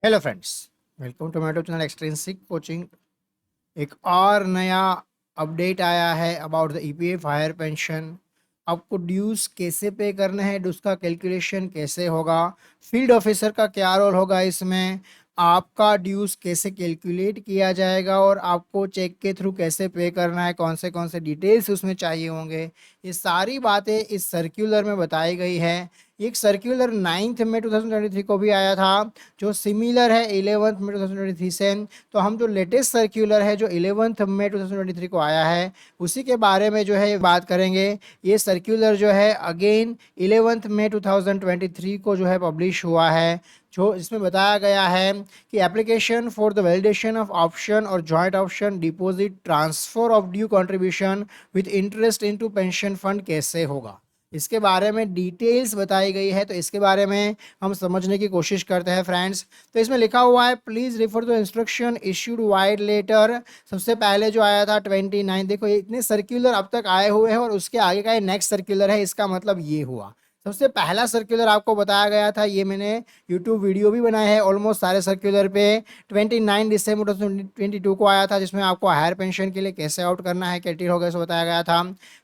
Hello friends, welcome to my YouTube channel extrinsic coaching. एक और नया अपडेट आया है about the EPF higher pension. आपको ड्यूज कैसे पे करने हैं, ड्यूज का कैलकुलेशन कैसे होगा, फील्ड ऑफिसर का क्या रोल होगा इसमें, आपका ड्यूज कैसे कैलकुलेट किया जाएगा और आपको चेक के थ्रू कैसे पे करना है, कौन से डिटेल्स उसमें चाहिए होंगे, ये सारी बातें इस सर्क्यूलर में बताई गई है। एक सर्क्यूलर 9 मई 2023 को भी आया था जो सिमिलर है 11 मई 2023 से। तो हम जो लेटेस्ट सर्क्यूलर है जो 11 मई 2023 को आया है उसी के बारे में जो है बात करेंगे। ये सर्क्यूलर जो है अगेन 11 मई 2023 को जो है पब्लिश हुआ है, जो इसमें बताया गया है कि application for the validation of option और joint option deposit transfer of due contribution with interest into pension fund कैसे होगा, इसके बारे में डिटेल्स बताई गई है। तो इसके बारे में हम समझने की कोशिश करते हैं फ्रेंड्स। तो इसमें लिखा हुआ है please refer to instruction issued vide letter. सबसे पहले जो आया था 29, देखो ये इतने सर्क्यूलर अब तक आए हुए हैं और उसके आगे का ये नेक्स्ट सर्क्यूलर है, इसका मतलब ये हुआ। सबसे पहला सर्क्यूलर आपको बताया गया था, ये मैंने यूट्यूब वीडियो भी बनाया है ऑलमोस्ट सारे सर्क्यूलर पे। 29 दिसंबर 2022 को आया था जिसमें आपको हायर पेंशन के लिए कैसे आउट करना है, क्या डील होगा, इसको बताया गया था।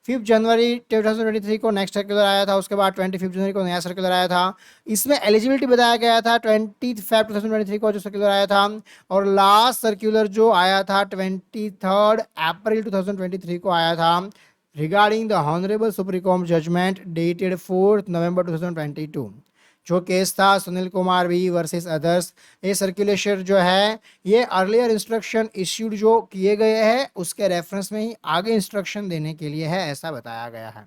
5 जनवरी 2023 को नेक्स्ट सर्कुलर आया था, उसके बाद 25 जनवरी को नया सर्कुलर आया था। इसमें एलिजिबिलिटी बताया गया था 20 फेब 2023 को जो सर्कुलर आया था। और लास्ट सर्कुलर जो आया था 23 अप्रैल 2023 को आया था regarding the honourable supreme court judgement dated 4 November 2022। जो केस था Sunil Kumar v versus others. ये सर्कुलेशन जो है ये अर्लियर इंस्ट्रक्शन इश्यूड जो किए गए हैं उसके रेफरेंस में ही आगे इंस्ट्रक्शन देने के लिए है, ऐसा बताया गया है।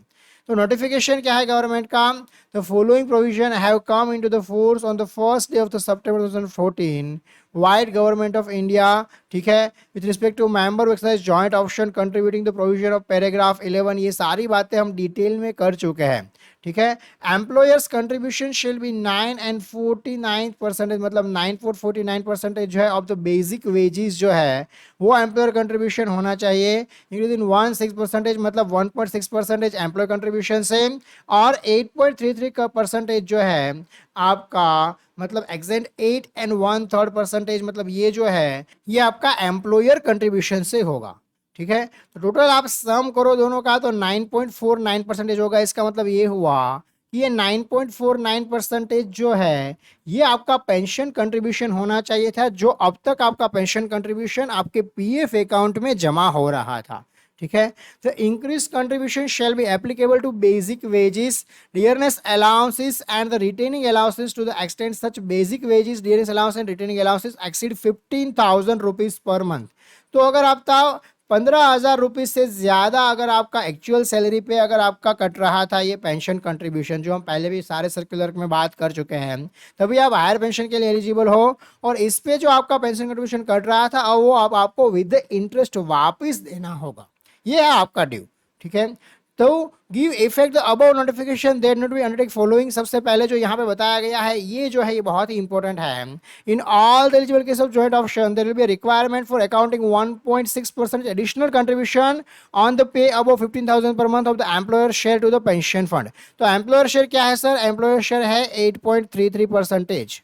तो नोटिफिकेशन क्या है गवर्नमेंट का, the following provision have come into the force on the first day of the September 2014 vide government of India, ठीक है, with respect to member exercise joint option contributing the provision of paragraph 11। ये सारी बातें हम detail में कर चुके हैं, ठीक है। एम्प्लॉयर्स कंट्रीब्यूशन शेल बी 9.49%, मतलब 9.49% जो है ऑफ द बेसिक वेजेस जो है वो एम्प्लॉयर कंट्रीब्यूशन होना चाहिए, इंक्लूडिंग 1.6% मतलब 1.6% एम्प्लॉय कंट्रीब्यूशन से, और 8.33 का परसेंटेज जो है आपका मतलब एग्जेंट 8.1/3% मतलब ये जो है ये आपका एम्प्लॉयर कंट्रीब्यूशन से होगा, ठीक है। तो टोटल आप सम करो दोनों का तो 9.49% होगा। इसका मतलब ये हुआ कि ये 9.49% जो है ये आपका पेंशन कंट्रीब्यूशन होना चाहिए था, जो अब तक आपका पेंशन कंट्रीब्यूशन आपके पीएफ अकाउंट में जमा हो रहा था, ठीक है। तो increase contribution shall be applicable to basic wages, dearness allowances and the retaining allowances to the extent such basic wages, dearness allowance and retaining allowances exceed 15,000 rupees per month. तो अगर आपका 15,000 रुपीज से ज्यादा अगर आपका एक्चुअल सैलरी पे अगर आपका कट रहा था ये पेंशन कंट्रीब्यूशन, जो हम पहले भी सारे सर्कुलर में बात कर चुके हैं, तभी आप हायर पेंशन के लिए एलिजिबल हो। और इस पे जो आपका पेंशन कंट्रीब्यूशन कट रहा था अब वो अब आपको विद इंटरेस्ट वापस देना होगा, ये है आपका ड्यू, ठीक है। तो give effect the above notification there not be undertake following. सबसे पहले जो यहाँ पे बताया गया है ये जो है ये बहुत ही इंपॉर्टेंट है। In all the eligible case of joint option there will be requirement for accounting 1.6% additional contribution on the pay above 15,000 per month of the employer share to the pension fund. तो employer share क्या है sir, employer share है 8.33%,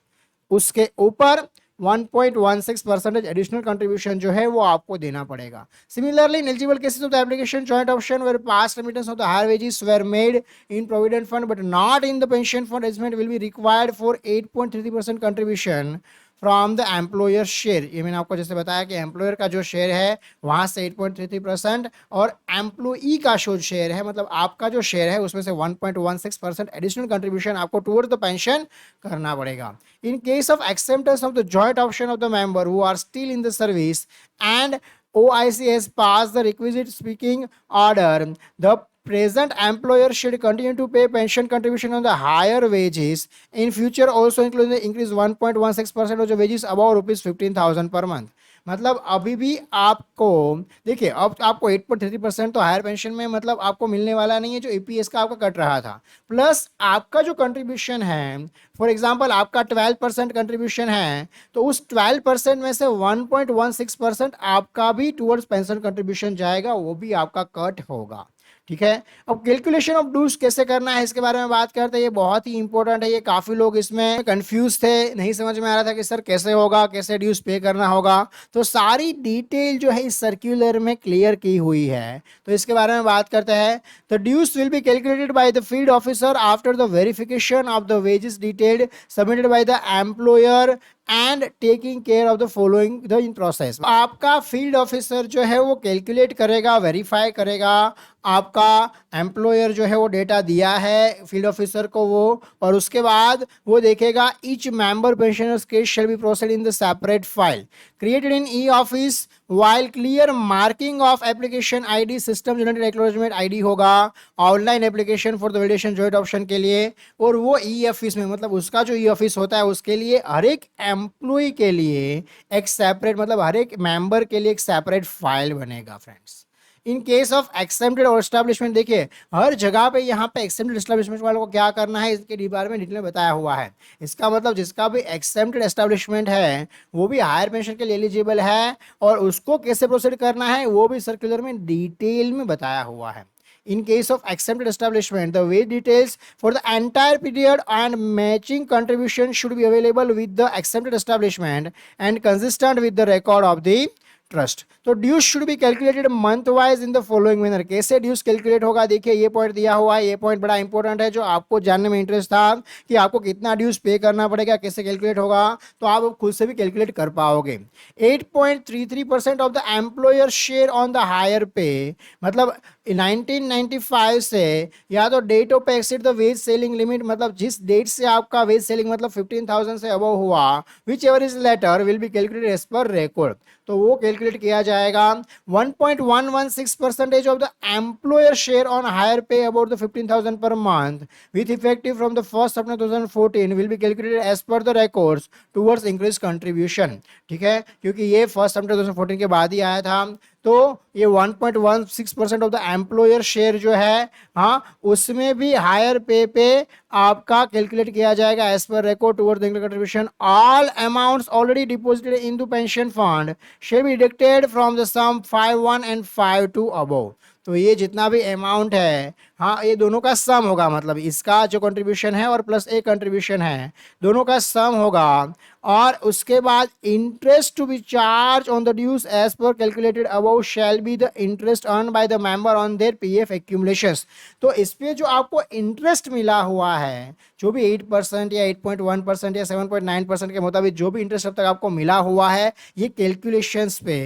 उसके ऊपर 1.16% additional contribution जो है वो आपको देना पड़ेगा। Similarly in eligible cases of the application joint option where past remittance of the higher wages were made in provident fund but not in the pension fund arrangement will be required for 8.33% contribution from the employer share. ये मैंने आपको जैसे बताया कि employer का जो share है वहां से 8.33% और एम्प्लॉई का जो शेयर है मतलब आपका जो शेयर है उसमें से 1.16% एडिशनल कंट्रीब्यूशन आपको टुवर्ड द पेंशन करना पड़ेगा। In case of acceptance of the joint option of the member who are still in the service and OIC has passed the requisite speaking order, the present employer should continue to pay pension contribution on the higher wages in future also, including the increase 1.16% of the wages above rupees 15,000 per month। मतलब अभी भी आपको देखिए अब आपको 8.33% तो higher pension में मतलब आपको मिलने वाला नहीं है जो ईपीएस का आपका कट रहा था, प्लस आपका जो कंट्रीब्यूशन है फॉर एग्जांपल आपका 12% कंट्रीब्यूशन है तो उस 12% में से 1.16% आपका भी टुवर्ड्स पेंशन कंट्रीब्यूशन जाएगा, वो भी आपका कट होगा, ठीक है। अब कैलकुलेशन ऑफ ड्यूज कैसे करना है इसके बारे में बात करते हैं। ये बहुत ही इंपॉर्टेंट है, ये काफी लोग इसमें कंफ्यूज थे, नहीं समझ में आ रहा था कि सर कैसे होगा, कैसे ड्यूज पे करना होगा। तो सारी डिटेल जो है इस सर्क्यूलर में क्लियर की हुई है, तो इसके बारे में बात करते हैं। तो dues will be calculated by the field officer after the verification of the wages detailed submitted by the employer and taking care of the following the in process. आपका फील्ड ऑफिसर जो है वो कैलकुलेट करेगा, verify करेगा, आपका employer जो है वो डेटा दिया है फील्ड ऑफिसर को वो, और उसके बाद वो देखेगा each member pensioners case shall be proceed in the separate file created in e office while clear marking of application ID system generated acknowledgement ID होगा online application for the validation joint option के लिए। और वो e office में, मतलब उसका जो e office होता है उसके लिए हर एक एम्प्लॉय के लिए एक सेपरेट, मतलब हर एक मेंबर के लिए एक सेपरेट फाइल बनेगा friends. In case of accepted और एस्टैब्लिशमेंट, देखिए हर जगह पे यहाँ पे एक्सेप्टेड एस्टैब्लिशमेंट वालों को क्या करना है इसके बारे में डिटेल में बताया हुआ है। इसका मतलब जिसका भी एक्सेप्टेड एस्टैब्लिशमेंट है वो भी हायर पेंशन के लिए एलिजिबल है, और उसको कैसे प्रोसीड करना है वो भी सर्कुलर में डिटेल में बताया हुआ है। In case of accepted establishment, the wage details for the entire period and matching contribution should be available with the accepted establishment and consistent with the record of the trust. तो dues should be calculated month wise in the following manner. कैसे dues calculate होगा, देखिए ये point दिया हुआ है, ये point बड़ा इंपॉर्टेंट है जो आपको जानने में इंटरेस्ट था कि आपको कितना ड्यूज पे करना पड़ेगा, कैसे कैलकुलेट होगा, तो आप खुद से भी कैलकुलेट कर पाओगे। 8.33% of the employer share on the higher pay, मतलब 1995 से या तो date of pay exceed the wage ceiling limit, मतलब जिस डेट से आपका वेज सेलिंग मतलब 15,000 से अबव हुआ, whichever is later will be calculated as per record, तो वो कैलकुलेट किया जाएगा। 1.116% of the employer share on higher pay about the 15,000 per month with effective from the 1 September 2014 will be calculated as per the records towards increase contribution. ठीक है, क्योंकि ये 1 September 2014 के बाद ही आया था, तो ये 1.16% ऑफ द एम्प्लॉयर शेयर जो है, हाँ उसमें भी हायर पे आपका कैलकुलेट किया जाएगा as per record towards the contribution. All amounts already deposited in the pension fund shall be deducted from the sum 5(1) and 5(2) above. तो ये जितना भी अमाउंट है, हाँ ये दोनों का सम होगा, मतलब इसका जो कंट्रीब्यूशन है और प्लस ए कंट्रीब्यूशन है, दोनों का सम होगा। और उसके बाद interest to be charge on the dues as per calculated above shall be the interest earn by the member on their PF accumulations. तो इस पे जो आपको इंटरेस्ट मिला हुआ है, जो भी 8% या 8.1% या 7.9% के मुताबिक जो भी इंटरेस्ट अब तक आपको मिला हुआ है, ये कैलकुलेशंस पे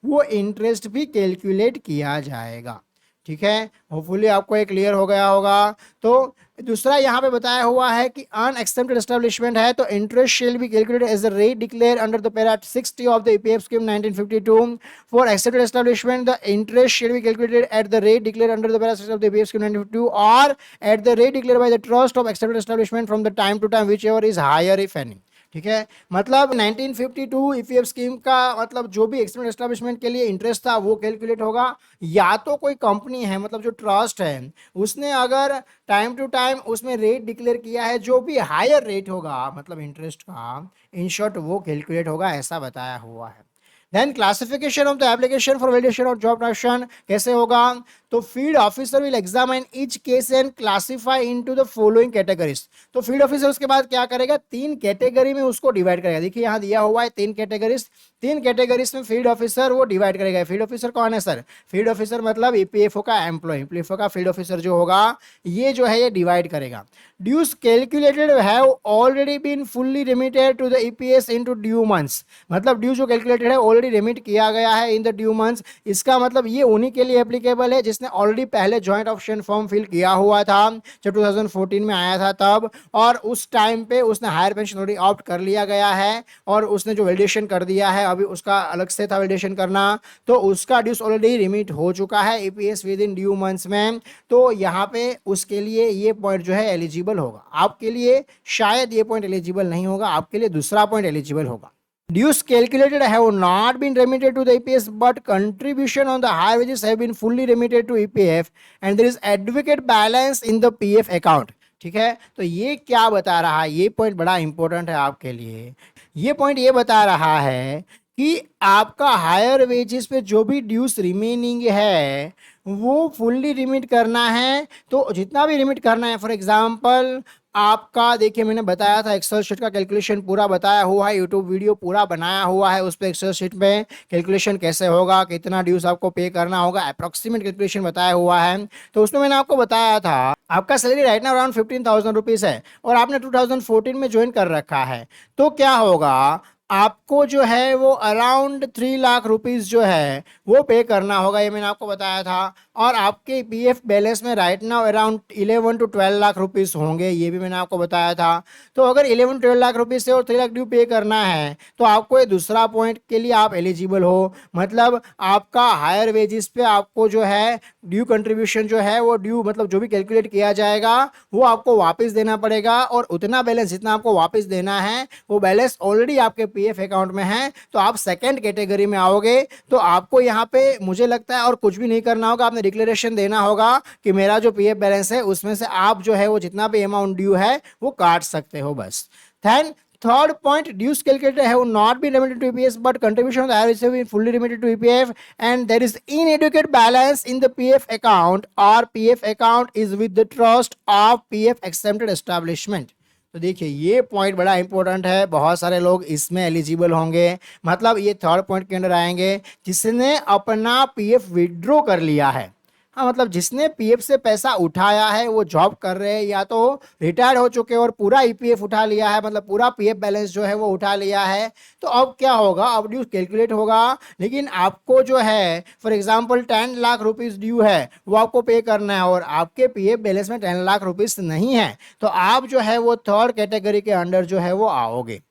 वो इंटरेस्ट भी कैलकुलेट किया जाएगा। ठीक है, होपफुली आपको ये क्लियर हो गया होगा। तो दूसरा यहाँ पे बताया हुआ है कि अनएक्सेप्टेड एस्टेब्लिशमेंट है तो interest shall be calculated as a rate declare under the para 60 of the EPF scheme 1952। For exempted establishment the interest shall be calculated at the rate declare under the para 60 of the EPF scheme 1952 और at the rate declare by the trust of exempted establishment from the time to time whichever is higher if any. ठीक है, मतलब 1952 EPF scheme का मतलब जो भी extended establishment के लिए इंटरेस्ट था वो कैलकुलेट होगा, या तो कोई कंपनी है मतलब जो ट्रस्ट है उसने अगर टाइम टू टाइम उसमें रेट डिक्लेयर किया है, जो भी हायर रेट होगा मतलब इंटरेस्ट का, इन शॉर्ट वो कैलकुलेट होगा, ऐसा बताया हुआ है। Then classification of the application for validation of job transition कैसे होगा, तो field officer will examine each case and classify into the following categories. तो फील्ड ऑफिसर उसके बाद क्या करेगा, 3 कैटेगरी में उसको डिवाइड करेगा। देखिए यहाँ दिया हुआ है 3 कैटेगरीज, 3 कैटेगरीज में फील्ड ऑफिसर वो डिवाइड करेगा। फील्ड ऑफिसर कौन है सर, फील्ड ऑफिसर मतलब ईपीएफओ का एम्प्लॉय, ईपीएफओ का फील्ड ऑफिसर जो होगा ये जो है ये डिवाइड करेगा। Dues calculated have already been fully remitted to the EPS into due months, मतलब ड्यू जो कैलकुलेटेड है ऑलरेडी रिमिट किया गया है इन द ड्यू मंथ्स। इसका मतलब ये उन्हीं के लिए एप्लीकेबल है जिसने ऑलरेडी पहले जॉइंट ऑप्शन फॉर्म फिल किया हुआ था जब 2014 में आया था तब, और उस टाइम पे उसने हायर पेंशन ऑलरेडी ऑप्ट कर लिया गया है और उसने जो वैलिडेशन कर दिया है, अभी उसका अलग से था वैलिडेशन करना, तो उसका ड्यूज ऑलरेडी रिमिट हो चुका है EPS with in due months में। तो यहाँ पे उसके लिए ये पॉइंट जो है एलिजिबल होगा। आपके लिए शायद ये पॉइंट एलिजिबल नहीं होगा, आपके लिए दूसरा पॉइंट एलिजिबल होगा। Dues calculated have not been remitted to the EPS, but contribution on the higher wages have been fully remitted to EPF, and there is adequate balance in the PF account. ठीक है, तो ये क्या बता रहा है, ये पॉइंट बड़ा इंपॉर्टेंट है आपके लिए। ये पॉइंट ये बता रहा है कि आपका हायर वेजेस पे जो भी ड्यूज रिमेनिंग है वो फुल्ली रिमिट करना है, तो जितना भी रिमिट करना है, फॉर एग्जांपल आपका देखिए मैंने बताया था एक्सेल शीट का कैलकुलेशन पूरा बताया हुआ है, यूट्यूब वीडियो पूरा बनाया हुआ है, उस पर एक्सेल शीट में कैलकुलेशन कैसे होगा, कितना ड्यूज आपको पे करना होगा, अप्रोक्सीमेट कैलकुलेशन बताया हुआ है। तो उसमें मैंने आपको बताया था आपका salary right now around 15,000 rupees है और आपने 2014 में ज्वाइन कर रखा है, तो क्या होगा, आपको जो है वो अराउंड 3 लाख रुपीज जो है वो पे करना होगा, ये मैंने आपको बताया था। और आपके पीएफ बैलेंस में right now around 11 to 12 lakh rupees होंगे, ये भी मैंने आपको बताया था। तो अगर 11-12 लाख रुपीस से और 3 लाख ड्यू पे करना है, तो आपको ये दूसरा पॉइंट के लिए आप एलिजिबल हो, मतलब आपका हायर वेजिस पे आपको जो है ड्यू कंट्रीब्यूशन जो है वो ड्यू मतलब जो भी कैलकुलेट किया जाएगा वो आपको वापस देना पड़ेगा, और उतना बैलेंस जितना आपको वापस देना है वो बैलेंस ऑलरेडी आपके पीएफ अकाउंट में है, तो आप सेकंड कैटेगरी में आओगे। तो आपको यहाँ पे मुझे लगता है और कुछ भी नहीं करना होगा, आपने डिक्लेरेशन देना होगा कि मेरा जो पीएफ बैलेंस है उसमें से आप जो है वो जितना भी अमाउंट ड्यू है वो काट सकते हो बस। Then third point, dues calculated have not been remitted to EPS but contribution of the IRS have been fully remitted to EPF and there is inadequate balance in the PF account or PF account is with the trust of PF exempted establishment। तो देखिए ये point बड़ा important है, बहुत सारे लोग इसमें eligible होंगे, मतलब ये थर्ड पॉइंट के अंदर आएंगे जिसने अपना पीएफ विड्रॉ कर लिया है। हाँ, मतलब जिसने पीएफ से पैसा उठाया है, वो जॉब कर रहे हैं या तो रिटायर्ड हो चुके हैं और पूरा ईपीएफ उठा लिया है, मतलब पूरा पीएफ बैलेंस जो है वो उठा लिया है। तो अब क्या होगा, अब ड्यू कैलकुलेट होगा, लेकिन आपको जो है for example 10 lakh rupees due है वो आपको पे करना है और आपके पीएफ बैलेंस में 10 लाख रुपीस नहीं है, तो आप जो है वो थर्ड कैटेगरी के अंडर जो है वो आओगे।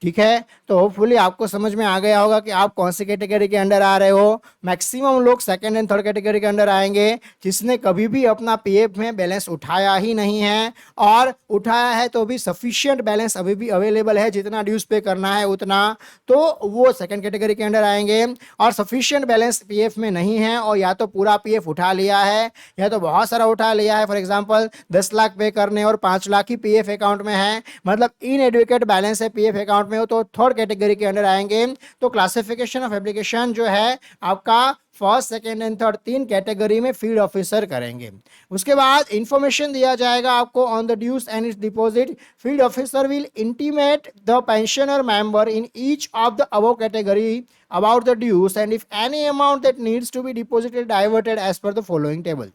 ठीक है, तो होपफुली आपको समझ में आ गया होगा कि आप कौन सी कैटेगरी के अंडर आ रहे हो। मैक्सिमम लोग सेकंड एंड थर्ड कैटेगरी के अंडर आएंगे जिसने कभी भी अपना पीएफ में बैलेंस उठाया ही नहीं है, और उठाया है तो भी सफिशिएंट बैलेंस अभी भी अवेलेबल है, जितना ड्यूज पे करना है उतना, तो वो सेकंड कैटेगरी के अंडर आएंगे। और सफिशिएंट बैलेंस पीएफ में नहीं है और या तो पूरा पीएफ उठा लिया है या तो बहुत सारा उठा लिया है, फॉर एग्जाम्पल 10 लाख पे करने और 5 लाख ही पीएफ अकाउंट में है, मतलब इनएडुकेट बैलेंस है पीएफ अकाउंट में हो, तो थर्ड कैटेगरी के अंडर आएंगे। तो क्लासिफिकेशन ऑफ एप्लीकेशन जो है आपका फर्स्ट सेकेंड एंड थर्ड तीन कैटेगरी में फील्ड ऑफिसर करेंगे। उसके बाद इंफॉर्मेशन दिया जाएगा आपको on the dues and its deposit. Field officer will intimate the pensioner member in each of the above category about the dues and if any amount that needs to be deposited diverted as per the following table।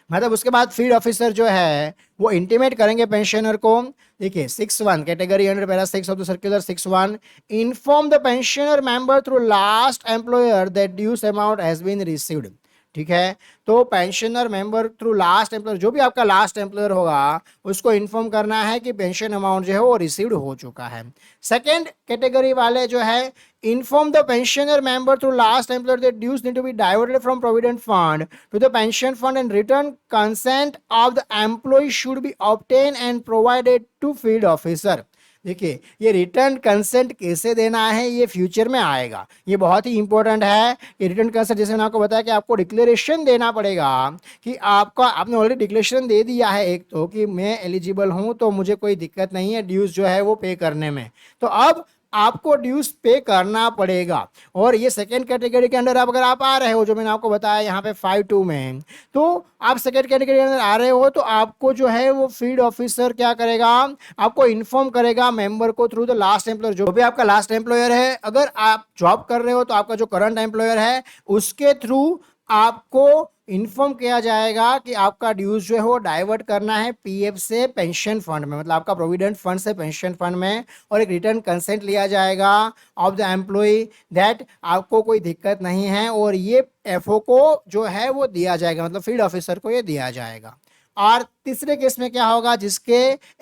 मतलब उसके बाद field officer जो है वो intimate करेंगे pensioner को। देखिए 6(1) category under para 6 of the circular 6(1) inform the pensioner member through last employer that dues amount has been received. ठीक है, तो pensioner member through last employer, जो भी आपका लास्ट एम्प्लॉयर होगा उसको इन्फॉर्म करना है कि पेंशन अमाउंट जो है वो रिसीव्ड हो चुका है। सेकंड कैटेगरी वाले जो है inform the pensioner member through last employer that dues need to be diverted from provident fund to the pension fund and return consent of the employ should be obtain and provided to field officer. देखिए ये return consent कैसे देना है ये future में आएगा, ये बहुत ही इंपॉर्टेंट है कि रिटर्न कंसेंट, जैसे मैंने आपको बताया कि आपको डिक्लेरेशन देना पड़ेगा कि आपने ऑलरेडी डिक्लेरेशन दे दिया है एक तो कि मैं एलिजिबल हूं तो मुझे कोई दिक्कत नहीं है ड्यूज जो है वो पे करने में, तो अब आपको ड्यूज पे करना पड़ेगा। और ये सेकेंड कैटेगरी के अंदर अगर आप आ रहे हो, जो मैंने आपको बताया यहाँ पे 5(2) में, तो आप सेकेंड कैटेगरी के अंदर आ रहे हो तो आपको जो है वो फील्ड ऑफिसर क्या करेगा, आपको इन्फॉर्म करेगा मेंबर को थ्रू द लास्ट एम्प्लॉयर, जो भी आपका लास्ट एम्प्लॉयर है, अगर आप जॉब कर रहे हो तो आपका जो करंट एम्प्लॉयर है उसके थ्रू आपको इन्फॉर्म किया जाएगा कि आपका ड्यूज जो है वो डाइवर्ट करना है पीएफ से पेंशन फंड में, मतलब आपका प्रोविडेंट फंड से पेंशन फंड में, और एक रिटर्न कंसेंट लिया जाएगा ऑफ द एम्प्लॉय दैट आपको कोई दिक्कत नहीं है, और ये एफओ को जो है वो दिया जाएगा, मतलब फील्ड ऑफिसर को ये दिया जाएगा। और तीसरे केस में क्या होगा, जिसके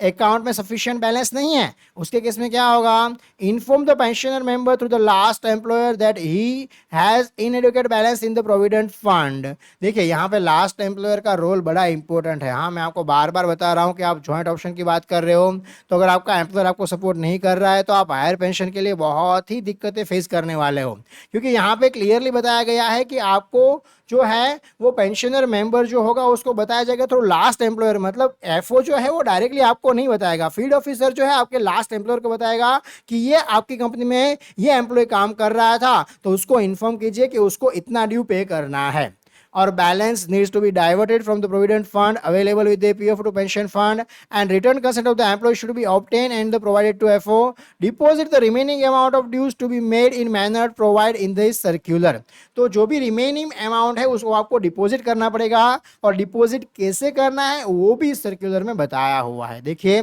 अकाउंट में सफिशिएंट बैलेंस नहीं है उसके केस में क्या होगा, inform the pensioner member through the last employer that he has इनएडिक्वेट balance in the provident fund. देखिए यहाँ पे लास्ट एम्प्लॉयर का रोल बड़ा इंपॉर्टेंट है। हाँ, मैं आपको बार बार बता रहा हूँ कि आप ज्वाइंट ऑप्शन की बात कर रहे हो, तो अगर आपका एम्प्लॉयर आपको सपोर्ट नहीं कर रहा है तो आप हायर पेंशन के लिए बहुत ही दिक्कतें फेस करने वाले हो, क्योंकि यहाँ पे क्लियरली बताया गया है कि आपको जो है वो पेंशनर मेंबर जो होगा उसको बताया जाएगा थ्रू लास्ट एम्प्लॉयर, मतलब एफओ जो है वो डायरेक्टली आपको नहीं बताएगा, फील्ड ऑफिसर जो है आपके लास्ट एम्प्लॉयर को बताएगा कि ये आपकी कंपनी में ये एम्प्लॉय काम कर रहा था तो उसको इन्फॉर्म कीजिए कि उसको इतना ड्यू पे करना है। और balance needs to be diverted from the provident fund available with the PF to pension fund and return consent of the employ should be obtain and the provided to FO deposit the remaining amount of dues to be made in manner provide in this circular. तो जो भी remaining amount है उसको आपको deposit करना पड़ेगा और deposit कैसे करना है वो भी इस सर्क्यूलर में बताया हुआ है। देखिए,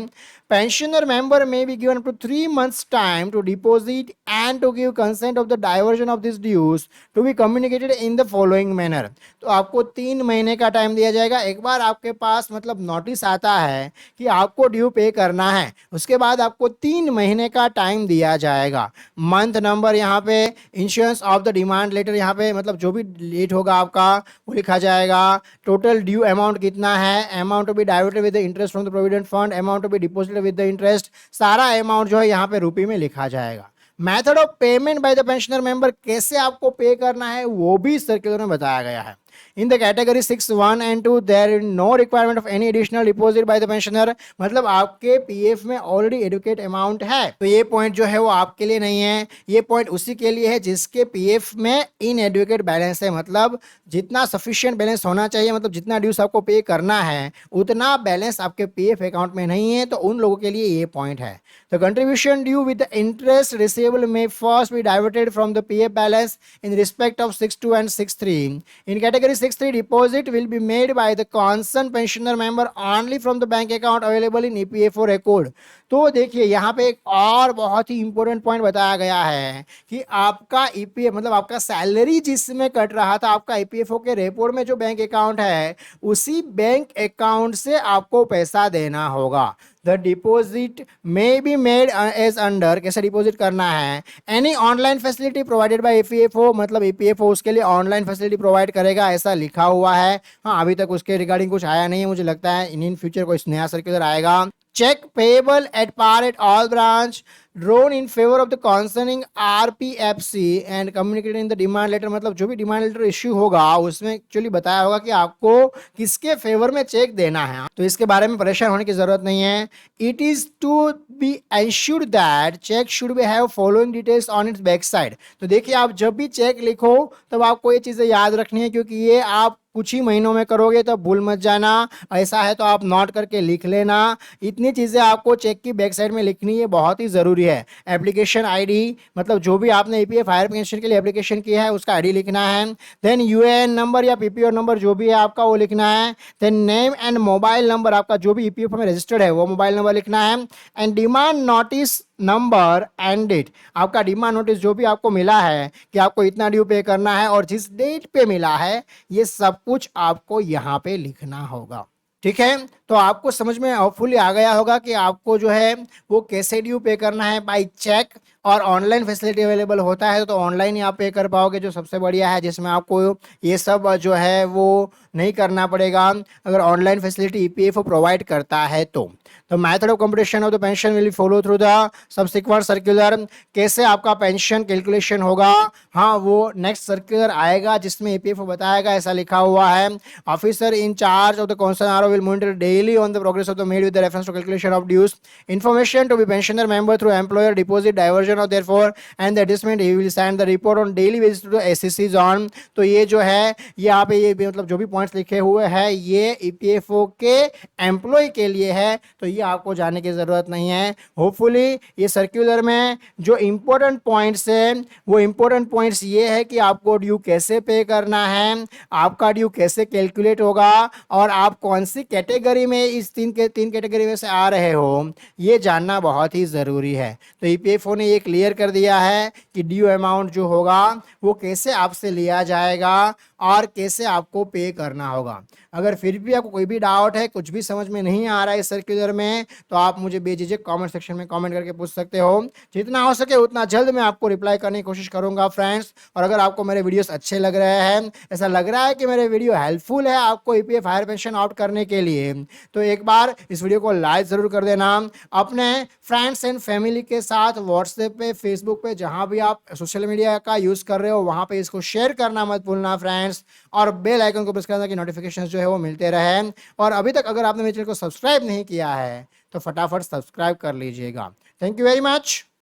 pensioner member may be given up to 3 months time to deposit and to give consent of the diversion of these dues to be communicated in the following manner। तो आपको 3 महीने का टाइम दिया जाएगा। एक बार आपके पास मतलब नोटिस आता है कि आपको ड्यू पे करना है, उसके बाद आपको 3 महीने का टाइम दिया जाएगा। मंथ नंबर यहाँ पे, insurance of the demand letter यहाँ पे मतलब जो भी लेट होगा आपका वो लिखा जाएगा। टोटल ड्यू अमाउंट कितना है, amount to be diverted with the interest from the provident fund, amount to be deposited with the interest, सारा अमाउंट जो है यहाँ पे रुपये में लिखा जाएगा। Method of payment by the pensioner member, कैसे आपको पे करना है वो भी सर्कुलर में बताया गया है। In the category 6, 1 and 2 there is no requirement of any additional deposit by the pensioner। मतलब आपके पीएफ में ऑलरेडी एडुकेट अमाउंट है, तो ये पॉइंट जो है वो आपके लिए नहीं है। ये पॉइंट उसी के लिए है जिसके पीएफ में इन एडुकेट बैलेंस है, मतलब जितना सफिशिएंट बैलेंस होना चाहिए, मतलब जितना ड्यूज आपको पे करना है उतना बैलेंस आपके पीएफ अकाउंट में नहीं है, तो उन लोगों के लिए ये पॉइंट है। The contribution due with the interest receivable may first be diverted from the PF balance in respect of 6.2 and 6.3। In category 6.3, deposit will be made by the concerned pensioner member only from the bank account available in EPFO record। तो देखिए यहाँ पे एक और बहुत ही important point बताया गया है कि आपका ईपीएफ मतलब आपका सैलरी जिसमें कट रहा था, आपका ईपीएफओ के रिपोर्ट में जो बैंक अकाउंट है उसी बैंक अकाउंट से आपको पैसा देना होगा। The deposit may be made as under, कैसे डिपॉजिट करना है, any online facility provided by EPFO, मतलब ईपीएफओ उसके लिए ऑनलाइन फैसिलिटी प्रोवाइड करेगा ऐसा लिखा हुआ है। हाँ, अभी तक उसके रिगार्डिंग कुछ आया नहीं है, मुझे लगता है इन फ्यूचर कोई नया सर्कुलर आएगा। Cheque payable at par at all branch drawn in favour of the concerning RPFC and communicated in the demand letter, मतलब जो भी डिमांड लेटर इश्यू होगा उसमें एक्चुअली बताया होगा कि आपको किसके फेवर में चेक देना है, तो इसके बारे में परेशान होने की जरूरत नहीं है। It is to be ensured that cheque should be have following details on its back side. तो देखिए, आप जब भी चेक लिखो तब आपको ये चीजें याद रखनी है, क्योंकि ये आप कुछ ही महीनों में करोगे तो भूल मत जाना। ऐसा है तो आप नोट करके लिख लेना। इतनी चीज़ें आपको चेक की बैक साइड में लिखनी है, बहुत ही ज़रूरी है। एप्लीकेशन आईडी, मतलब जो भी आपने ईपीएफ हायर पेंशन के लिए एप्लीकेशन किया है उसका आईडी लिखना है। देन यूएएन नंबर या पीपीओ नंबर जो भी है आपका वो लिखना है। Then name and mobile number, आपका जो भी ईपीएफ में रजिस्टर्ड है वो मोबाइल नंबर लिखना है। And demand notice number and date, आपका डिमांड नोटिस जो भी आपको मिला है कि आपको इतना ड्यू पे करना है और जिस डेट पे मिला है ये सब कुछ आपको यहाँ पे लिखना होगा। ठीक है, तो आपको समझ में होपफुली आ गया होगा कि आपको जो है वो कैसे ड्यू पे करना है, बाय चेक, और ऑनलाइन फैसिलिटी अवेलेबल होता है तो ऑनलाइन ही आप पे कर पाओगे, जो सबसे बढ़िया है, जिसमें आपको ये सब जो है वो नहीं करना पड़ेगा अगर ऑनलाइन फैसिलिटी ईपीएफओ प्रोवाइड करता है तो। Method of computation of the pension will follow through the subsequent circular, कैसे आपका पेंशन कैलकुलेशन होगा, हाँ वो नेक्स्ट सर्कुलर आएगा जिसमें ईपीएफओ बताएगा, ऐसा लिखा हुआ है। Officer in charge of the concern RO will monitor daily on the progress of the made with the reference to calculation of dues, information to be pensioner member through employer deposit diversion of therefore and the adjustment he will send the report on daily basis to the एससीसीज on. तो ये जो है यहाँ पे ये मतलब जो भी पॉइंट्स लिखे हुए हैं ये ईपीएफओ के एम्प्लॉय के लिए है, तो ये आपको जानने की जरूरत नहीं है। होपफुली ये सर्कुलर में जो इंपॉर्टेंट पॉइंट्स है वो इंपॉर्टेंट पॉइंट्स ये है कि आपको ड्यू कैसे पे करना है, आपका ड्यू कैसे कैलकुलेट होगा और आप कौन सी कैटेगरी में इस तीन कैटेगरी में से आ रहे हो, ये जानना बहुत ही ज़रूरी है। तो ईपीएफओ ने ये क्लियर कर दिया है कि ड्यू अमाउंट जो होगा वो कैसे आपसे लिया जाएगा और कैसे आपको पे करना होगा। अगर फिर भी आपको कोई भी डाउट है, कुछ भी समझ में नहीं आ रहा है इस सर्कुलर में, तो आप मुझे बेझिझक कमेंट सेक्शन में कमेंट करके पूछ सकते हो। जितना हो सके उतना जल्द मैं आपको रिप्लाई करने की कोशिश करूंगा फ्रेंड्स। और अगर आपको मेरे वीडियोस अच्छे लग रहे हैं, ऐसा लग रहा है कि मेरे वीडियो हेल्पफुल है आपको ईपीएफ हायर पेंशन आउट करने के लिए, तो एक बार इस वीडियो को लाइक ज़रूर कर देना। अपने फ्रेंड्स एंड फैमिली के साथ व्हाट्सएप पे, फेसबुक पे, जहाँ भी आप सोशल मीडिया का यूज़ कर रहे हो वहाँ पे इसको शेयर करना मत भूलना फ्रेंड्स, और बेल आइकन को प्रेस करना कि नोटिफिकेशंस जो है वो मिलते रहे। और अभी तक अगर आपने मेरे चैनल को सब्सक्राइब नहीं किया है तो फटाफट सब्सक्राइब कर लीजिएगा। Thank you very much.